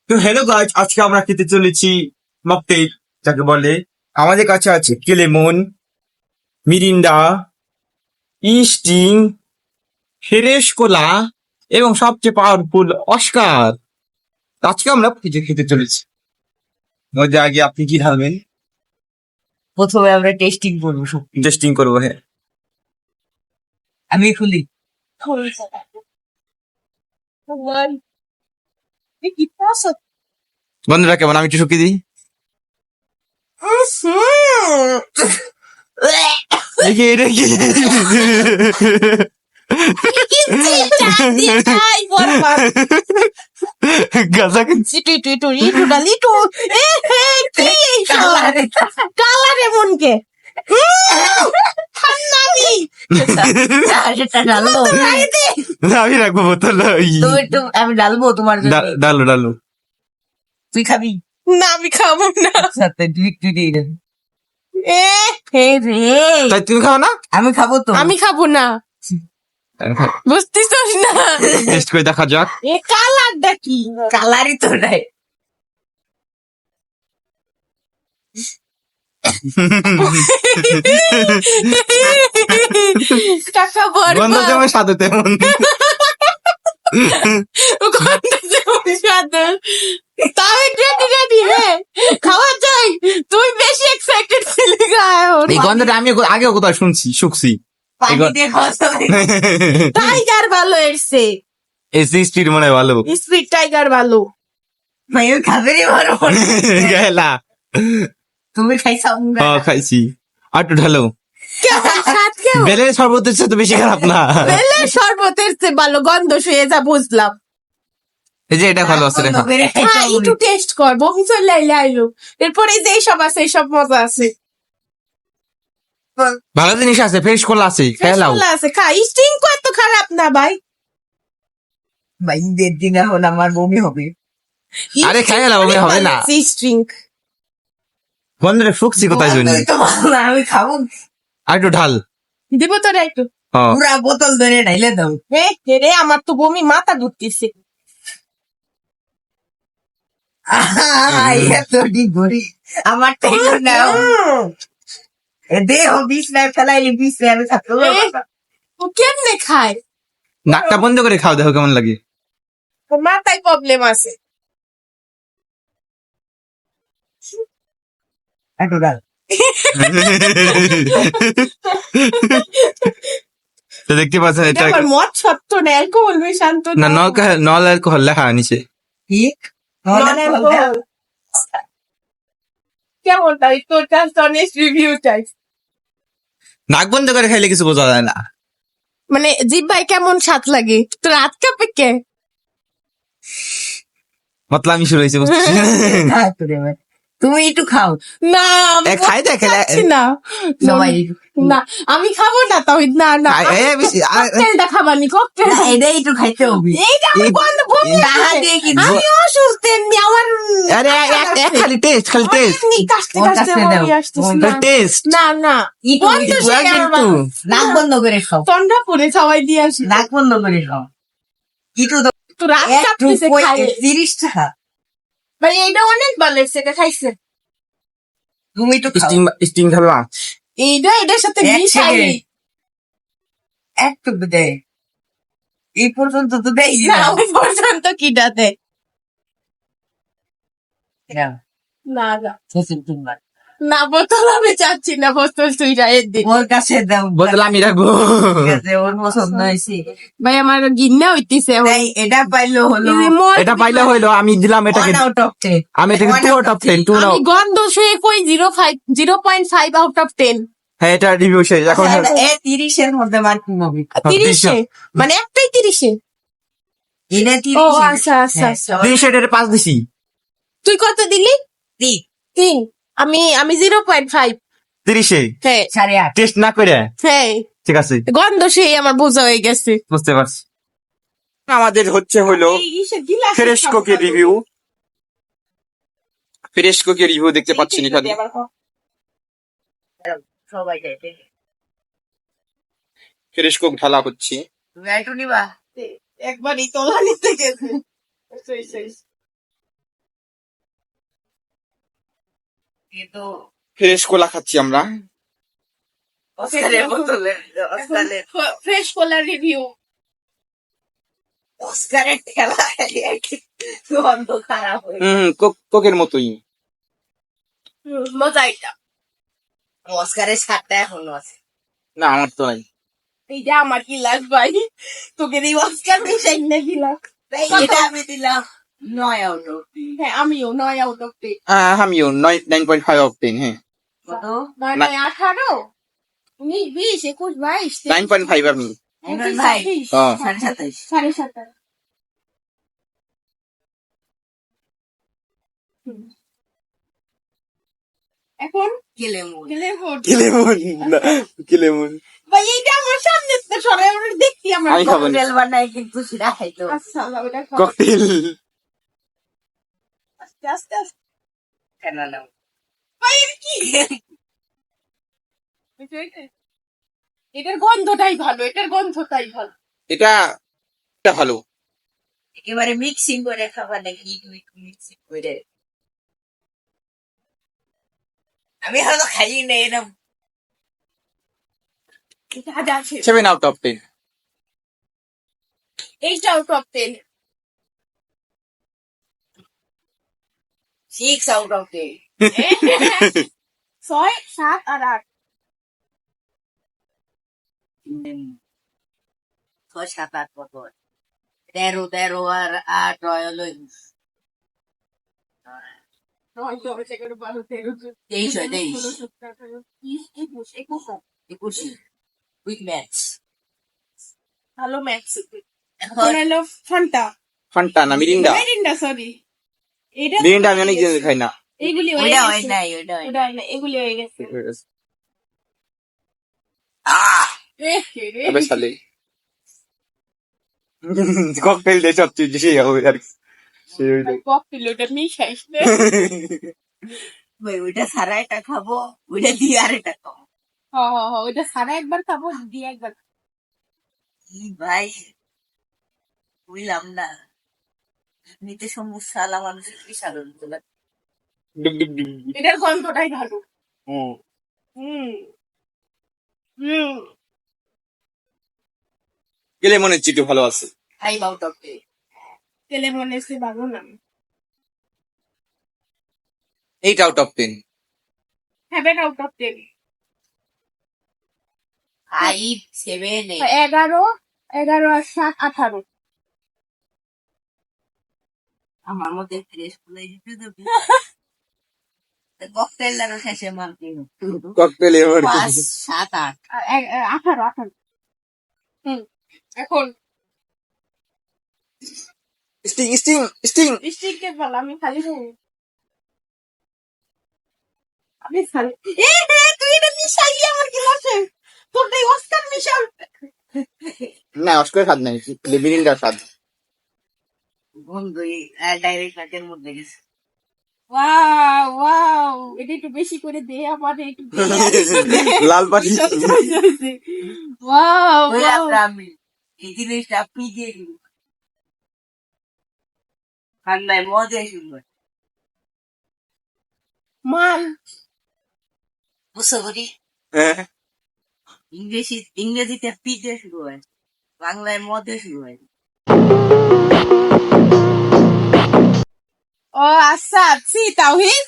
তো hello guys, আজকে আমরা খেতে চলেছি মকটেল, যাকে বলে। আমাদের কাছে আছে কেলেমন, মিরিন্ডা, ইস্টিং, ফ্রেশ কোলা এবং সবচেয়ে পাওয়ারফুল অস্কার। আজকে আমরা কিছু খেতে চলেছি। মধ্যে আগে আপনি কি ঢালবেন? প্রথমে আমরা টেস্টিং করবো সব। টেস্টিং করবো, হ্যাঁ। আমি খুলি। বন্ধুরা কেমন? আমি একটু শুকিয়ে দিই। এটা কি? গাজা কালার এমন কে আমি রাখবো বোতল। আমি ডালবো তোমার জন্য। ডালো ডালো। তুই খাবি না? আমি খাবো না। সাথে একটু দিয়ে দে। তাই তুমি খাও না? আমি খাবো তো। আমি খাবো না, বুঝতেছ না? টেস্ট করে দেখা যাক। এ কালারটা কি? কালারই তো নাই। টাকা বড় গন্ধ যেমন স্বাদে তেমন। খাওয়া যায়। তুই বেশি এক্সাইটেড ছিলি। এই গন্ধটা আমি আগে কোথাও শুকছি। টাইগার ভালো এসছে। স্পিড মনে হয় ভালো। স্পিড টাইগার ভালো। ভাই ওই খাবারই ভালো। গেলা তুমি খাইছাও? খাইছি। আর একটু ঢালো। বেলের শরবতের চেয়ে তো বেশি খারাপ না। বেলের শরবতের চেয়ে ভালো, গন্ধ শুয়ে যা বুঝলাম। এই যে এটা ভালো আছে, দেখা। একটু টেস্ট কর, বমি চলে আইলো। এরপরে যে সব আছে সব মজা আছে। ভালো জিনিস আছে, ফ্রেশ কোলা আছে, খেলাও আছে। খাই স্টিং কো এত খারাপ না ভাই। ভাই ঈদের দিন এখন আমার বমি হবে। আরে খেলাও বমি হবে না। স্টিং বন্ধুরা ফুকছি কোথায় জন্য? আমি খাবো। আর একটু ঢাল। দিব তোরা একটু। পুরা বোতল ধরে ঢাইলে দাও। রে আমার তো বমি মাথা ঢুকতেছে। আমার দেহ বিছনায় ফেলাইলে বিছনায় আমি থাকতে ও কেমনে খায়? নাকটা বন্ধ করে খাও, দেখো কেমন লাগে। তোর মাথায় প্রবলেম আছে। একটু ডাল। তো দেখতে পাচ্ছেন এটা আমার মদ সত্য না, অ্যালকোহল মেশান্ত না, নল অ্যালকোহল লেখা নিচে। ঠিক কেমন তাই তোর জাস্ট অনেস্ট রিভিউ চাই। নাক বন্ধ করে খাইলে কিছু বোঝা যায় না। মানে জিহ্বায় কেমন স্বাদ লাগে? তোর হাত কাঁপে কে? মতলব আমি শুরু হয়েছে, বুঝছি। তুমি একটু খাও না। খাই দেখে না সবাই। না আমি খাবো না। তাহিদ না না, ককটেলটা খাবানি। ককটেল এটাই একটু খাইতে হবে। এইটা আমার বন্ধ বমি আসে। আমি অসুস্থ এমনি আমার। আরে খালি টেস্ট এমনি কাশতে কাশতে বমি আসতেছে। না টেস্ট না না, বন্ধ সেই আমার নাক বন্ধ করে খাও। ঠান্ডা পরে খাওয়াই দিয়ে আসি। নাক বন্ধ করে খাও। একটু তো রাত কাঁপতেছে খাই। 30 টাকা। ভাই এটা অনেক ভালো এসে, এটা খাইছে। তুমি একটু খাও। স্টিং খাবে না? এটার সাথে বিষ আইলি। একটু দেয় এই পর্যন্ত তো দেয় না, ওই পর্যন্ত কিটা দেয় না। না না, বোতল আমি চাচ্ছি না। বোতল তুই রায়ের দিন ওর কাছে দাও। বদলা আমি রাখবো। ওর পছন্দ হয়েছে। ভাই আমার ঘিন্না হইতেছে। এটা পাইলো হলো। এটা পাইলে হইলো, আমি দিলাম এটাকে। আমি এটাকে 2 আউট অফ 10। 2 নাও। গন্ধ শুয়ে কই 0.5 আউট অফ 10। হ্যাঁ, এটা রিভিউ শেষ। এখন 30 এর মধ্যে মার্কিং হবে। 30-এ মানে একটাই 30-এ। এটা 30। ও আচ্ছা আচ্ছা আচ্ছা। 30 এর 5 দিছি। তুই কত দিলি? 3। আমি 0.5। 30-এ হ্যাঁ 8.5। টেস্ট না করে। হ্যাঁ ঠিক আছে, গন্ধ সেই আমার বোঝা হয়ে গেছে। বুঝতে পারছি। আমাদের হলো ফ্রেশ কোকের রিভিউ। ফ্রেশ কোকের রিভিউ দেখতে পাচ্ছেন এখানে। সবাই যাইতে ফ্রেশ কোক ঢালা হচ্ছে। তুমি একটু নিবা একবারই তোলা নিতে গেছে শেষ, শেষ। কিন্তু ফ্রেশ কোলা খাচ্ছি আমরা। অস্কারের বোতলে অস্কারের ফ্রেশ কোলার রিভিউ। অস্কারের ঠেলা গন্ধ খারাপ হয়ে কোকের মতোই। মজা এটা। অস্কারের স্বাদটা এখনো আছে। না আমার তো নাই। এইটা আমার গিলাস ভাই, তোকে এই অস্কার মিশাই না গিলাস। তাই এটা আমি দিলাম 9 আউট অফ 10। হ্যাঁ আমিও 9 আউট অফ 10। আমিও 9.5 অফ 10। হ্যাঁ কত 9 9 18 19 20 21 22 9.5 আমি। এমন ভাই হ্যাঁ। 27.5 7.5। এখন কেলেমন গেলে ভোট কিলেমন ভাই, এইটা আমার সামনে তো সরাই আমরা দেখছি আমরা। আমি খাবো না। ককটেল বানাই কিন্তু সেটা খাইতো আচ্ছা ওটা খাও। ককটেল। আস্তে আস্তে আস্তে। কেন নাও ভাই এটা কি? এটার গন্ধটাই ভালো, এটার গন্ধটাই ভালো। এটা এটা ভালো। একেবারে মিক্সিং করে খাবার নাকি মিক্সিং করে আমি হয়তো খাই না এরকম এটা আজ আছে 7 out of 10। 8 out of 10। 6 out of 10 6 7 আর 8। 6 7 8 কত 13 13 আর 8 হলো 23 হয় 21 উইক ম্যাচ ভালো ম্যাথস। এখন এখন হলো ফান্টা, ফান্টা না মিরিন্ডা। Mirinda sorry. এটা মিরিন্ডা আমি অনেক দিন খাই না। এইগুলি হয়ে ওইটা হয় গেছে, নাই ওইটা হয় ওটা হয় না, এগুলি হয়ে গেছে। এবার সালে ককটেল দিয়ে সবচেয়ে বেশি হবে আর কি। ককটেল ওটা মিশাইস না। ভাই ওইটা সারা এটা খাবো ওইটা দিয়ে আর এটা খাবো ওইটা সারা একবার খাবো, দিয়ে একবার। কি ভাই বুঝলাম না নিতে সমস্যা আলা মানুষের কি সাধারণ লাগে ডুব ডুব ডুব। এটার গন্ধটাই ভালো। হুম। হুম হুম। গেলে মনে হচ্ছে একটু ভালো আছে। 5 আউট অফ 10 তেলে মনে হচ্ছে ভালো না। 8 আউট অফ 10। 7 out of 10। 5 7 11 11 আর 7 18। আমার মধ্যে ফ্রেশ ফুলাই দিতে দেবে ককটেল আর শেষে মারতে ককটেল এবার 5 7 8 18 18। হুম। এখন স্টিং স্টিং স্টিং। স্টিককে বল, আমি খালি খাই। আমি খালি তুই এটা মিশাইলি আমার গিলাসে, তোরটাই অস্কার মিশাল। না অস্কার স্বাদ নাই, মিরিন্ডার স্বাদ। বন্ধু ডাইরেক্ট নাকের মধ্যে গেছে ওয়াও ওয়াও, এটা একটু বেশি করে দে আমার একটু। লাল পানি। Wow wow. আমি এই জিনিসটা আপনি দিয়ে দিন ঠান্ডায় মজা শুনবো মাল বুঝতে পারি হ্যাঁ। ইংরেজিতে পি দিয়ে শুরু হয় বাংলায় মদে শুরু হয় ও আচ্ছা আছি তাওহিদ,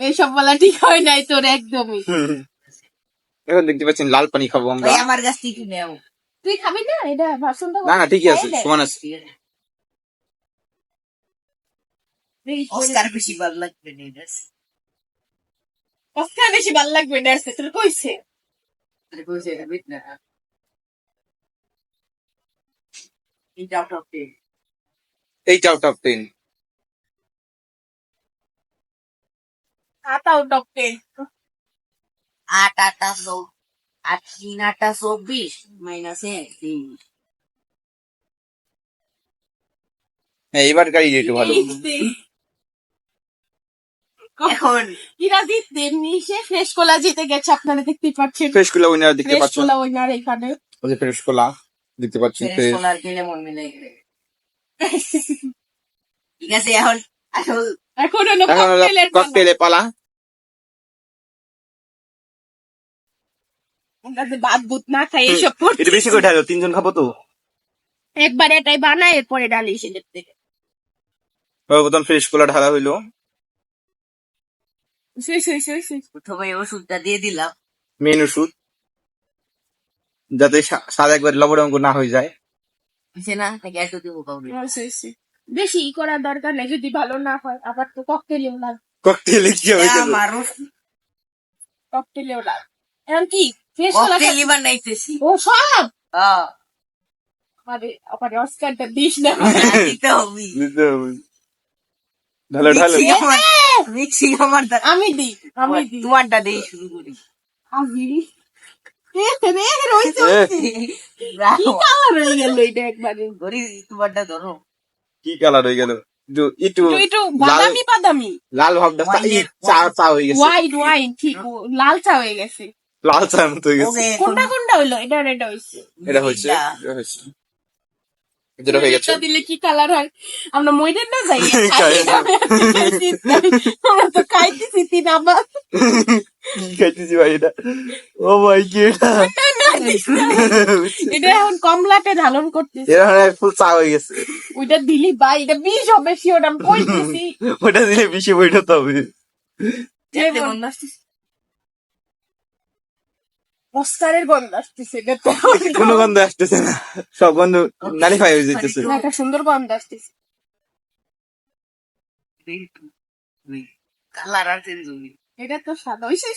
এইসব বলা ঠিক হয় নাই তোর একদমই। এখন দেখতে পাচ্ছেন লাল পানি খাবো আমরা। ভাই আমার কাছ থেকে নেও তুই খাবি না এটা ভাষণ? না না ঠিকই আছে, সমান আছে। অস্কার বেশি ভালো লাগবে না এটা অস্কার বেশি ভালো লাগবে না, তোর কইছে। কইছে এটা বিট না এটা out of 10 8 out of 10। 7 out of 10। 8 8 8 3 8 24 minus 3 হ্যাঁ এবার গাড়ি একটু ভালো। এখন ইরাদি তেমনি সে ফ্রেশ কোলা জিতে গেছে, আপনারা দেখতে পাচ্ছেন। ফ্রেশ গুলা উইনার দেখতে ফ্রেশ পাচ্ছেন, কোলা উইনার এখানে। ওই যে ফ্রেশ গুলা দেখতে পাচ্ছেন। সোলার কিনে মন মিলে গেলে ঠিক আছে। এখন আসল এখন হলো এখন হলো ককটেলের পালা। ককটেলে পালা। আমরা যে ভাত বুত না খাই এইসব করছি। এটা বেশি করে ঢালো, 3 জন খাবো তো। একবার এটাই বানায়, এরপরে ডালি সেদের থেকে। প্রথম ফ্রেশ গুলা ঢালা হইলো। শুই। প্রথমে ওষুধটা দিয়ে দিলাম। মেন ওষুধ, যাতে স্বাদ একবার লবণাঙ্গ না হয়ে যায়। বুঝছে না, নাকি একটু দিব কাউকে? বেশি ই করার দরকার নেই, যদি ভালো না হয় আবার তো ককটেলেও লাগবে। ককটেলে কি হবে? আমার ওষুধ ককটেলেও লাগবে। এখন কি ফ্রেশ কোলা ককটেলই বানাইতেছি। ও সব হ্যাঁ, আবার অস্কারটা দিস না। দিতে হবে। দিতে হবে। ঢালো ঢালো। মিক্সিং আমার আমি দিই। তোমারটা দিয়ে শুরু করি। আমি রয়েছে কি কালার হয়ে গেল এটা একবারে। করি, তোমারটা ধরো। কি কালার হয়ে গেল? একটু একটু বাদামি লাল ভাবটা চা চা হয়ে গেছে, ওয়াইন ঠিক লাল চা হয়ে গেছে। লাল চা মতো হয়ে গেছে। ওকে, কোনটা হইলো? এটা হইছে। এটা হচ্ছে যেটা হয়ে গেছে। এটা দিলে কি কালার হয়? আমরা মইদের না যাই খাই না। আমরা তো খাইতেছি তিন আবার। কি খাইতেছি ভাই এটা? ও ভাই কি এটা? এটা এখন কমলাতে ধারণ করতেছি। এরা ফুল চা হয়ে গেছে। ওইটা দিলি ভাই, এটা বিষ হবে শিওর, আমি কইতেছি। ওটা দিলে বেশি বইটাতে হবে। অস্কারের গন্ধ আসতেছে, এটা তো কোনো গন্ধ আসতেছে না, সব গন্ধ নালিফাই হয়ে যেতেছে। না, একটা সুন্দর গন্ধ আসতেছে। কালার আর চেঞ্জ হবে। এটা তো সাদা হইছে।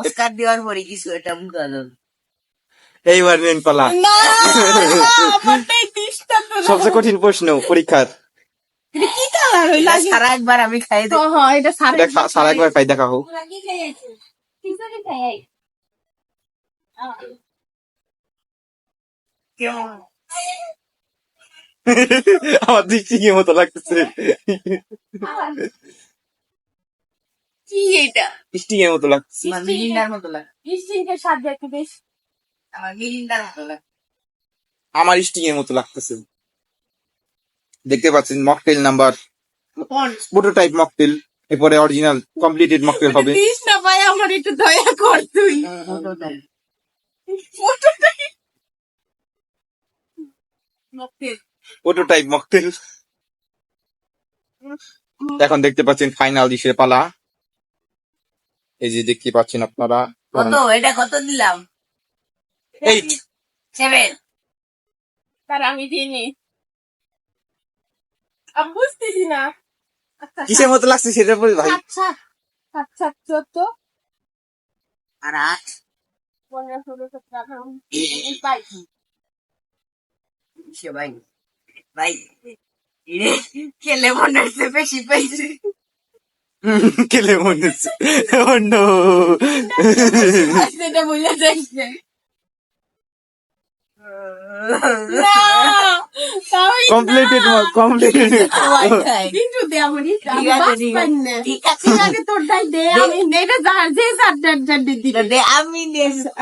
অস্কার দেওয়ার পরে কিছু এটা মুখা দাও। এইবার মেন পালা, না, আমারটাই দিশটা তো না। সবচেয়ে কঠিন প্রশ্ন পরীক্ষার। এটা কি কালার হইল? সারা একবার আমি খাই তো হ্যাঁ, এটা এটা সারা একবার খাই দেখা হোক। কেমন আমার দৃষ্টি কি মতো লাগতেছে, কি এটা? স্টিং এর মতো লাগতেছে। আমার মিলিন্ডার মতো লাগে। স্টিংয়ের স্বাদ একটু বেশ। আমার মিলিন্ডার মতো লাগে। আমার স্টিং এর মতো লাগতেছে। দেখতে পাচ্ছেন মকটেল নাম্বার, প্রোটোটাইপ মকটেল, এরপরে অরিজিনাল কমপ্লিটেড মকটেল হবে। দিস না ভাই, আমার একটু দয়া কর তুই। Prototype mocktail. এখন দেখতে পাচ্ছেন ফাইনাল ডিশের পালা। এই যে দেখতে পাচ্ছেন আপনারা, কত এটা কত দিলাম? 8। 7। তার আমি দিইনি, আমি বুঝতেছি না। আচ্ছা কিসের মতো লাগছে সেটা বল ভাই। আচ্ছা 14 আর 8 15 16 17 18 সে ভাই ভাই এরে খেলে মনে হচ্ছে বেশি পাইছি। কেলে মনে হচ্ছে। Oh no. সেটা বুঝে যাইছে না, তাই কমপ্লিটেড কমপ্লিটেড। কিন্তু দে আমার ঠিক আছে, ঠিক আছে, ঠিক আছে। আগে তোরটাই দে, আমি এটা যে সার দিদি দে আমি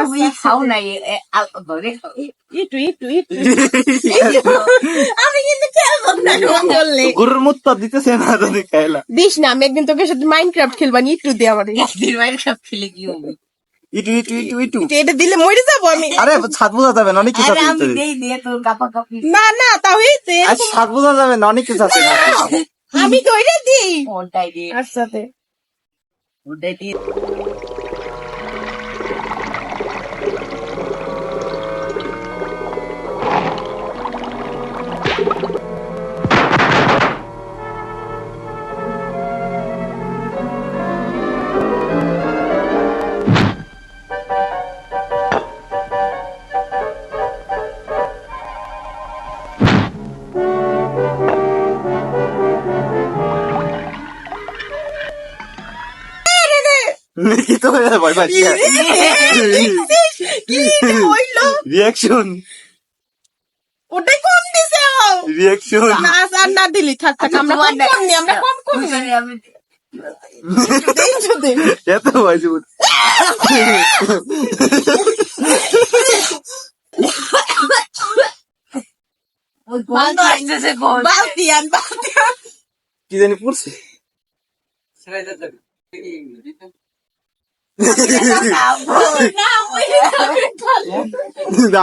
আমি খাও নাই ধরে খাও। একটু আমি কিন্তু খেলবো না বললে গরুর মুত্তা দিতেছে না তুমি খাইলা। দিস না, আমি একদিন তোকে সাথে মাইনক্রাফট খেলবানি, একটু দে আমার। একদিন বাইরে সব খেলে কি হবে? ইটু এটা দিলে মরে যাবো আমি। আরে ছাদ বোঝা যাবে না, অনেক কিছু আরে আছে আমি ভিতরে। দেই দিয়ে তোর কাপা কাপি। না তাও হইছে, আর ছাদ বোঝা যাবে না, অনেক কিছু আছে। আমি তো এটা দিই। ওটাই দিয়ে আচ্ছা ওটাই দিয়ে কি তো ভয় পাচ্ছি। কি হইলো? রিয়াকশন ওটাই কম দিছে। রিয়াকশন। না আর না দিলি, থাক আমরা কম কম নি, আমরা কম কম নি। আমি এত বাজে ওই গন্ধ আসতেছে গন্ধ। বালতি আন বালতি আন। কি জানি পড়ছে না ওই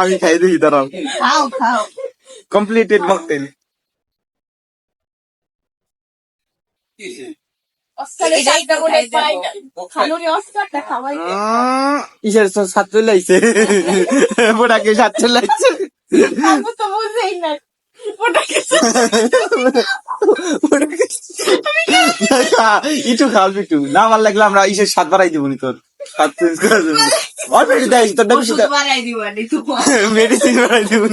আমি খাই দেখি দাঁড়াও খাও খাও। কমপ্লিটেড মকটেল অস্কারের সাইডটা করে পাই না খালুরি অস্কারটা খাওয়াই দে। ইসের সাত চলে আইছে ওটাকে সাত চলে আইছে আমি তো বুঝেই না ওটাকে একটু খাও একটু না ভাল লাগলে আমরা ইসের স্বাদ বাড়াই দিব নি তোর স্বাদ চেঞ্জ করে দেবো অলরেডি দেয় তোর ওষুধ বাড়াই দিবানি তোমার। মেডিসিন বাড়াই দিব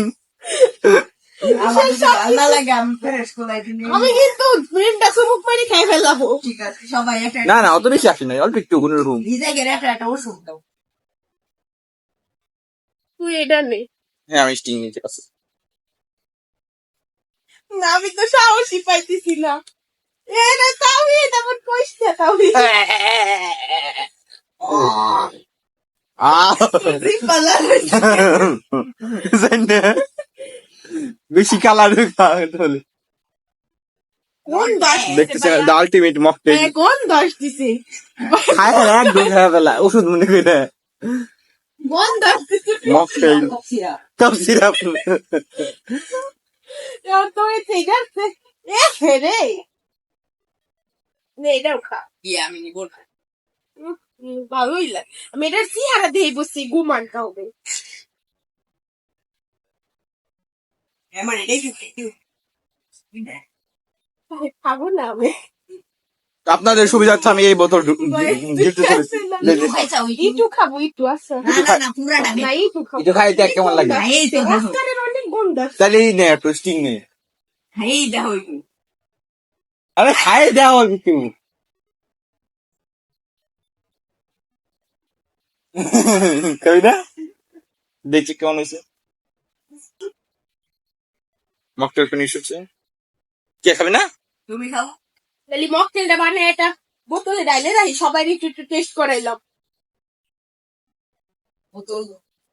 আমার যদি ভালো লাগে আমি ফ্রেশ কোলাই দিনি। আমি কিন্তু ব্রেনটা চুমুক মারি খাই ফেলাবো। ঠিক আছে সবাই একটা না না অত বেশি আসে নাই অল্প একটু কোনো রকম ভিজে গেলে একটা ওষুধ দাও। তুই এটা নে। হ্যাঁ আমি স্টিং নিতে পারছি না আমি তো সাহসই পাইতেছি না। এটা তাও এটা আমার কইছে তাও বেশি কালার হলে কোন দশ দেখতেছে আলটিমেট মকটেল কোন দশ দিছে খায় এক দুই খাওয়া ফেলা ওষুধ মনে করে কোন দশ দিছে মকটেল কাপ সিরাপ তো ঠিক আছে এ ফেরে নে এটাও খা আমি নিব না। ভালোই লাগে আমি এটার চেহারা দিয়ে বসছি গুমান খাওবে আমার এটাই দিও। খাবো না আমি আপনাদের সুবিধার্থে আমি এই বোতল গিফট করেছি একটু খাইছাও একটু খাবো একটু আছে না পুরাটা না একটু খাবো এটা খাইতে কেমন লাগে এই তো অস্কারের অনেক গন্ধ আছে। তাহলে এই নে একটু স্টিং নে এই দেখো একটু। আরে খাই দেওয়া একটু খাবি না দেখছি কেমন হয়েছে মকটেল ফিনিশ হচ্ছে কে খাবি না তুমি খাও। তাহলে মকটেলটা বানায় এটা বোতলে ডাইলে রাখি সবাই একটু একটু টেস্ট করাইলাম বোতল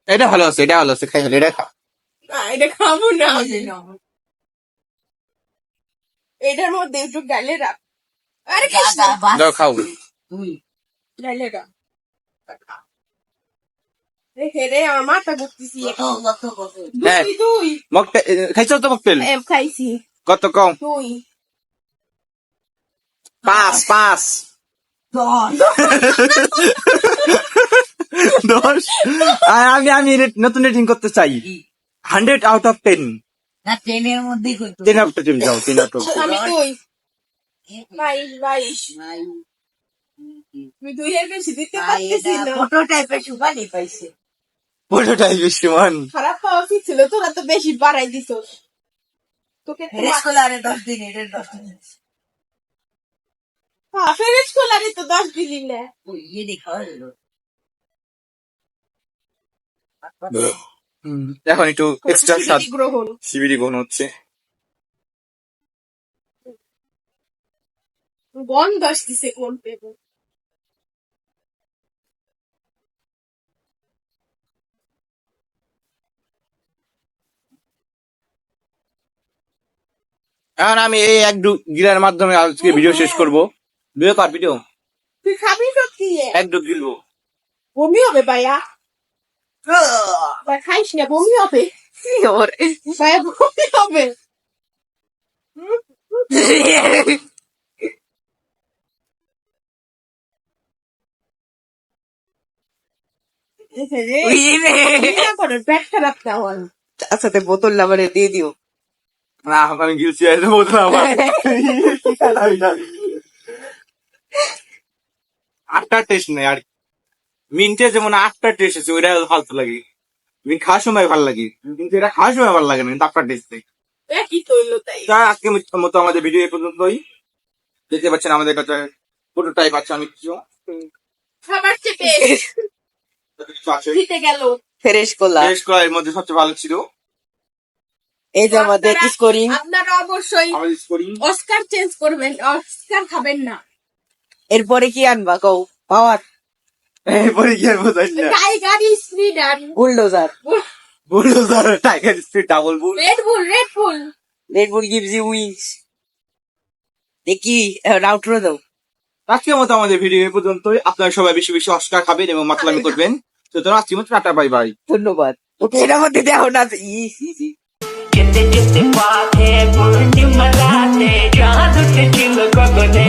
এটা ভালো আছে এটা ভালো আছে খাই হলে এটা খা না এটা খাবো না এই যে নাও। এটার মধ্যে একটু ডাইলে রাখ আরে যা, যা, বাস। দাও খাও তুই ডাইলে রাখ রেখে রে আমার মাথা ঘুরতেছি কত হ্যাঁ। তুই মকটেল খাইছো তো মকটেল খাইছি কত কম তুই পাঁচ পাঁচ দশ। 10 আর আমি নতুন রেটিং করতে চাই 100 আউট অফ 10 না ট্রেনের মধ্যেই কইতো 10 আউট অফ 10 যাও 10 আউট অফ আমি তুই বাইশ বাইশ ভাই আমি দুই এর বেশি দিতে পারতেছি না ফটো টাইপের সুপারি পাইছে। পুরোটাই বেশি মান খারাপ পাওয়া কি ছিল তোরা তো বেশি বাড়াই দিছ তোকে ফ্রেশ কোলারে 10 দিন এর 10 দিন। ফেরেজ কোলারে তো 10 দিলি না ওই ইয়ে দেখাও হলো। এখন একটু এক্সট্রা স্বাদ গ্রহণ সিবিডি গ্রহণ হচ্ছে বন্ধ আসতেছে কোন পেবো এখন আমি এই এক গিলার মাধ্যমে আজকে ভিডিও শেষ করবো ভিডিও কার ভিডিও তুই খাবি তো কি এক ডুব গিলবো বমি হবে ভাইয়া ভাই খাইস না বমি হবে ভাইয়া বমি হবে পেট খারাপ না হল আচ্ছা তে বোতল লাভারে দিয়ে দিও। না আমি গিলছি এটা বলতে আমার আটটা টেস্ট নেই আর মিন্টে যেমন আটটা টেস্ট আছে ওইটা ফালতু লাগে মিন খাওয়ার সময় ভালো লাগে কিন্তু এটা খাওয়ার সময় ভালো লাগে না কিন্তু আটটা টেস্ট নেই কি তৈল তাই তা আজকে মতো আমাদের ভিডিও এই পর্যন্তই দেখতে পাচ্ছেন আমাদের কাছে প্রোটোটাইপ আছে আমি কিছু খাবার চেপে কিছু আছে দিতে গেল ফ্রেশ কোলা টেস্ট করা এর মধ্যে সবচেয়ে ভালো ছিল এই যে আমাদের স্কোরিং। আপনারা অবশ্যই আমাদের স্কোরিং অস্কার চেঞ্জ করবেন অস্কার খাবেন না এরপরে কি আনবা কও পাওয়ার এরপরে কি আর বোঝাই না টাইগার স্পিড আর bulldozer bulldozer tiger speed double bull red bull red bull red bull gives you wings দেখি আউটরো দাও আজকের মতো আমাদের ভিডিও এই পর্যন্তই। আপনারা সবাই বেশি বেশি অস্কার খাবেন এবং মাতলামি করবেন। সুতরাং আজকের মতো টাটা বাই বাই। ধন্যবাদ ওকে এর মধ্যে দেখো না जिते जिते बात है पूर्णिमा रात है जहाँ दुख चिल गगने